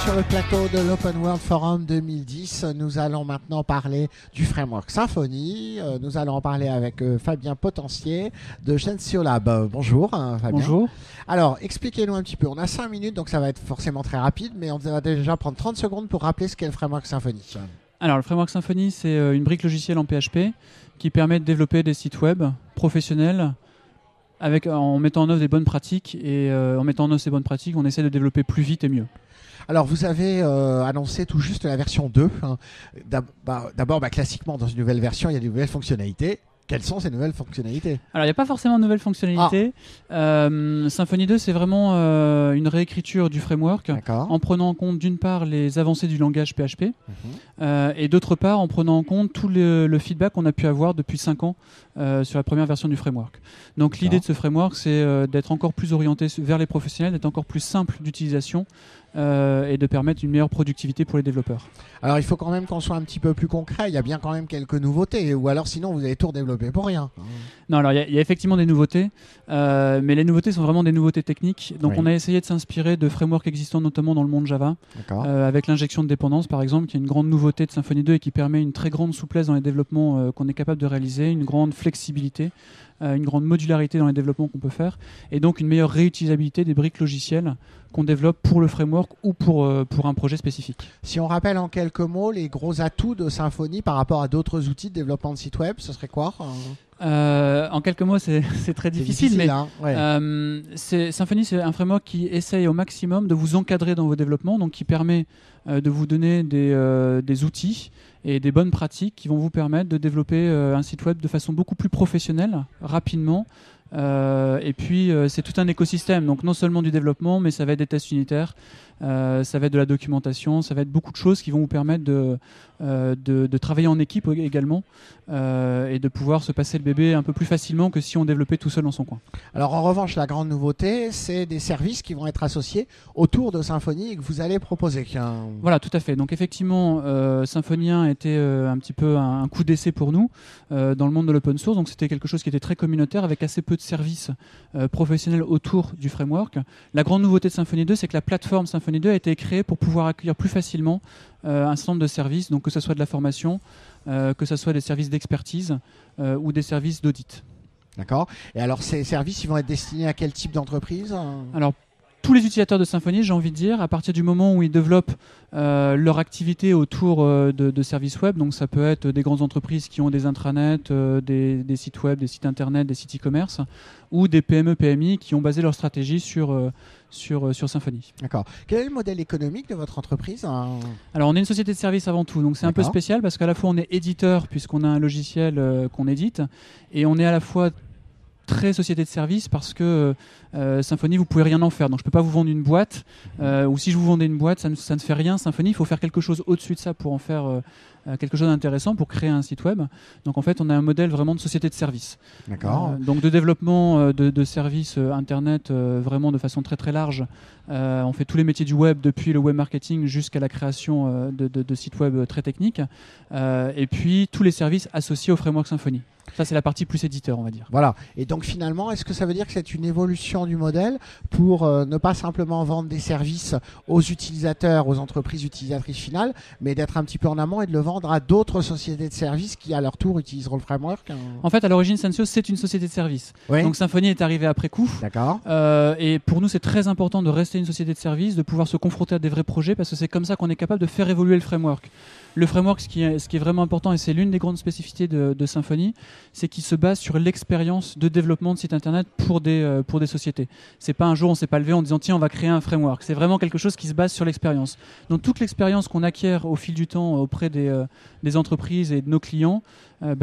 sur le plateau de l'Open World Forum 2010. Nous allons maintenant parler du framework Symfony. Nous allons en parler avec Fabien Potencier de Gensio Lab. Bonjour Fabien. Bonjour. Alors, expliquez-nous un petit peu. On a 5 minutes, donc ça va être forcément très rapide, mais on va déjà prendre 30 secondes pour rappeler ce qu'est le framework Symfony. Alors, le framework Symfony, c'est une brique logicielle en PHP qui permet de développer des sites web professionnels en mettant en œuvre des bonnes pratiques. Et en mettant en œuvre ces bonnes pratiques, on essaie de développer plus vite et mieux. Alors, vous avez annoncé tout juste la version 2. D'abord, classiquement, dans une nouvelle version, il y a des nouvelles fonctionnalités. Quelles sont ces nouvelles fonctionnalités ? Alors, il n'y a pas forcément de nouvelles fonctionnalités. Symfony 2, c'est vraiment une réécriture du framework en prenant en compte d'une part les avancées du langage PHP et d'autre part en prenant en compte tout le feedback qu'on a pu avoir depuis 5 ans sur la première version du framework. Donc l'idée de ce framework, c'est d'être encore plus orienté vers les professionnels, d'être encore plus simple d'utilisation et de permettre une meilleure productivité pour les développeurs. Alors il faut quand même qu'on soit un petit peu plus concret, il y a bien quand même quelques nouveautés, ou alors sinon vous allez tout redévelopper pour rien. Non, alors il y a effectivement des nouveautés, mais les nouveautés sont vraiment des nouveautés techniques. Donc on a essayé de s'inspirer de frameworks existants, notamment dans le monde Java, avec l'injection de dépendance par exemple, qui est une grande nouveauté de Symfony 2 et qui permet une très grande souplesse dans les développements qu'on est capable de réaliser, une grande flexibilité, une grande modularité dans les développements qu'on peut faire, et donc une meilleure réutilisabilité des briques logicielles qu'on développe pour le framework ou pour un projet spécifique. Si on rappelle en quelques mots les gros atouts de Symfony par rapport à d'autres outils de développement de sites web, ce serait quoi ? En quelques mots, c'est très difficile, mais Symfony, c'est un framework qui essaye au maximum de vous encadrer dans vos développements, donc qui permet de vous donner des outils et des bonnes pratiques qui vont vous permettre de développer un site web de façon beaucoup plus professionnelle, rapidement. Et puis c'est tout un écosystème, donc non seulement du développement, mais ça va être des tests unitaires, ça va être de la documentation, ça va être beaucoup de choses qui vont vous permettre de travailler en équipe également et de pouvoir se passer le bébé un peu plus facilement que si on développait tout seul dans son coin. Alors en revanche, la grande nouveauté, c'est des services qui vont être associés autour de Symfony et que vous allez proposer. Voilà, tout à fait. Donc effectivement, Symfony 1 était un petit peu un coup d'essai pour nous dans le monde de l'open source, donc c'était quelque chose qui était très communautaire avec assez peu de services professionnels autour du framework. La grande nouveauté de Symfony 2, c'est que la plateforme Symfony 2 a été créée pour pouvoir accueillir plus facilement un certain nombre de services, donc que ce soit de la formation, que ce soit des services d'expertise ou des services d'audit. D'accord. Et alors ces services, ils vont être destinés à quel type d'entreprise ? Alors, tous les utilisateurs de Symfony, j'ai envie de dire, à partir du moment où ils développent leur activité autour de services web, donc ça peut être des grandes entreprises qui ont des intranets, des sites web, des sites internet, des sites e-commerce, ou des PME, PMI qui ont basé leur stratégie sur Symfony. D'accord. Quel est le modèle économique de votre entreprise ? Alors on est une société de services avant tout, donc c'est un peu spécial parce qu'à la fois on est éditeur puisqu'on a un logiciel qu'on édite, et on est à la fois très société de service parce que Symfony, vous pouvez rien en faire. Donc je peux pas vous vendre une boîte, ou si je vous vendais une boîte, ça ne fait rien. Symfony, il faut faire quelque chose au-dessus de ça pour en faire quelque chose d'intéressant, pour créer un site web. Donc en fait, on a un modèle vraiment de société de service. D'accord. Donc de développement de services internet vraiment de façon très très large. On fait tous les métiers du web, depuis le web marketing jusqu'à la création de sites web très techniques. Et puis tous les services associés au framework Symfony. Ça, c'est la partie plus éditeur, on va dire. Voilà. Et donc, finalement, est-ce que ça veut dire que c'est une évolution du modèle pour ne pas simplement vendre des services aux utilisateurs, aux entreprises utilisatrices finales, mais d'être un petit peu en amont et de le vendre à d'autres sociétés de services qui, à leur tour, utiliseront le framework ? En fait, à l'origine, Sensio, c'est une société de services. Oui. Donc, Symfony est arrivé après coup. D'accord. Et pour nous, c'est très important de rester une société de services, de pouvoir se confronter à des vrais projets, parce que c'est comme ça qu'on est capable de faire évoluer le framework. Le framework, ce qui est vraiment important, et c'est l'une des grandes spécificités de Symfony, c'est qu'il se base sur l'expérience de développement de sites internet pour des sociétés. C'est pas un jour on s'est pas levé en disant tiens on va créer un framework. C'est vraiment quelque chose qui se base sur l'expérience. Donc toute l'expérience qu'on acquiert au fil du temps auprès des entreprises et de nos clients,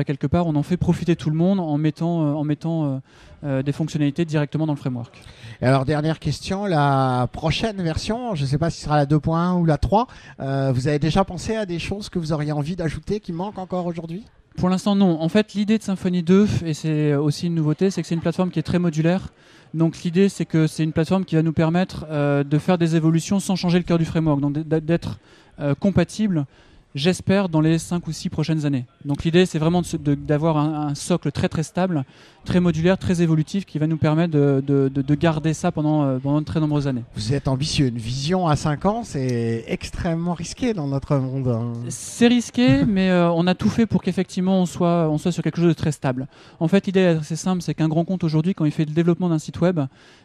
quelque part on en fait profiter tout le monde en mettant des fonctionnalités directement dans le framework. Et alors dernière question, la prochaine version, je ne sais pas si ce sera la 2.1 ou la 3, vous avez déjà pensé à des choses que vous auriez envie d'ajouter qui manquent encore aujourd'hui ? Pour l'instant, non. En fait, l'idée de Symfony 2, et c'est aussi une nouveauté, c'est que c'est une plateforme qui est très modulaire. Donc l'idée, c'est que c'est une plateforme qui va nous permettre de faire des évolutions sans changer le cœur du framework. Donc d'être compatible j'espère, dans les 5 ou 6 prochaines années. Donc l'idée, c'est vraiment d'avoir un socle très très stable, très modulaire, très évolutif, qui va nous permettre de garder ça pendant de très nombreuses années. Vous êtes ambitieux, une vision à 5 ans, c'est extrêmement risqué dans notre monde. C'est risqué, mais on a tout fait pour qu'effectivement on soit sur quelque chose de très stable. En fait, l'idée est assez simple, c'est qu'un grand compte aujourd'hui, quand il fait le développement d'un site web,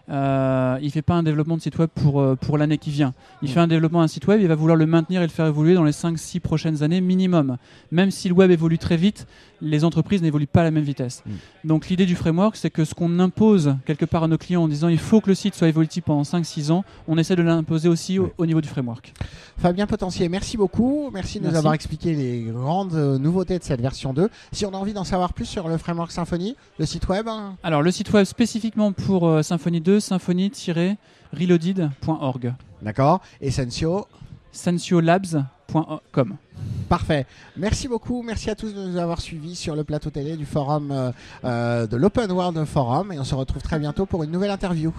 il ne fait pas un développement de site web pour l'année qui vient. Il fait un développement d'un site web, il va vouloir le maintenir et le faire évoluer dans les 5-6 prochaines années minimum. Même si le web évolue très vite, les entreprises n'évoluent pas à la même vitesse. Donc l'idée du framework, c'est que ce qu'on impose quelque part à nos clients en disant il faut que le site soit évolutif pendant 5-6 ans, on essaie de l'imposer aussi au niveau du framework. Fabien Potentier, merci beaucoup. Merci de nous avoir expliqué les grandes nouveautés de cette version 2. Si on a envie d'en savoir plus sur le framework Symfony, le site web Alors le site web spécifiquement pour Symfony 2, symfony-reloaded.org. D'accord. Et sensiolabs.com. Parfait. Merci beaucoup. Merci à tous de nous avoir suivis sur le plateau télé du forum de l'Open World Forum. Et on se retrouve très bientôt pour une nouvelle interview.